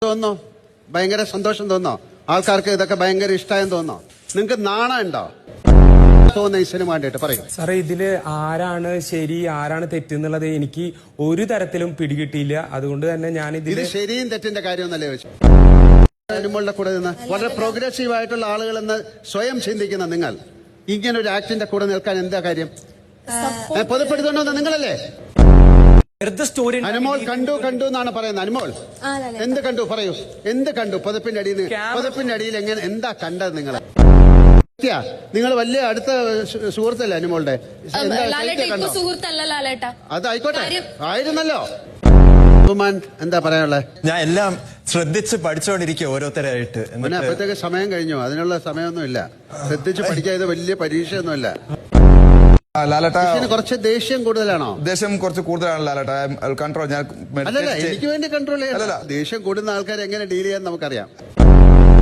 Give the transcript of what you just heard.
തോന്നോ? ഭയങ്കര സന്തോഷം തോന്നോ? ആൾക്കാർക്ക് ഇതൊക്കെ ഭയങ്കര ഇഷ്ടമായെന്ന് തോന്നോ? നിങ്ങൾക്ക് നാണം ഉണ്ടോ തോന്നുന്ന ഈ സിനിമ കണ്ടിട്ട് പറയും? സാറേ, ഇതില് ആരാണ് ശരി ആരാണ് തെറ്റെന്നുള്ളത് എനിക്ക് ഒരു തരത്തിലും പിടികിട്ടിയില്ല. അതുകൊണ്ട് തന്നെ ഞാൻ ഇത് ശരിയും തെറ്റിന്റെ കാര്യമൊന്നല്ലേ ചോദിച്ചു. അനുമോളുടെ കൂടെ നിന്ന് വളരെ പ്രോഗ്രസീവ് ആയിട്ടുള്ള ആളുകളെന്ന് സ്വയം ചിന്തിക്കുന്ന നിങ്ങൾ ഇങ്ങനൊരു ആക്ടിന്റെ കൂടെ നിൽക്കാൻ എന്താ കാര്യം? പൊതുപ്പെടുത്തുണ്ടോ നിങ്ങളല്ലേ? അനുമോൾ കണ്ടു എന്നാണ് പറയുന്നത്. അനുമോൾ എന്ത് കണ്ടു പറയൂ, എന്ത് കണ്ടു? പതിപ്പിന്റെ അടിയിൽ എങ്ങനെ എന്താ കണ്ടത്? നിങ്ങൾ വലിയ അടുത്ത സുഹൃത്തല്ലേ അനുമോളുടെ? അത് ആയിക്കോട്ടെ, ആയിരുന്നല്ലോ. എന്താ പറയാനുള്ളത്? ഞാൻ എല്ലാം ശ്രദ്ധിച്ച് പഠിച്ചുകൊണ്ടിരിക്കുക ഓരോരുത്തരായിട്ട്. അപ്പോഴത്തേക്ക് സമയം കഴിഞ്ഞു, അതിനുള്ള സമയമൊന്നുമില്ല. ശ്രദ്ധിച്ച് പഠിക്കാതെ വലിയ പരീക്ഷയൊന്നുമില്ല. ലാലേട്ടാ, കുറച്ച് ദേഷ്യം കൂടുതലാണോ? ദേഷ്യം കുറച്ച് കൂടുതലാണ് ലാലേട്ടാ. കൺട്രോൾ ഞാൻ അല്ലല്ല, എനിക്ക് വേണ്ടി കൺട്രോൾ ചെയ്യാം. ദേഷ്യം കൂടുന്ന ആൾക്കാരെ എങ്ങനെ ഡീൽ ചെയ്യാൻ നമുക്കറിയാം.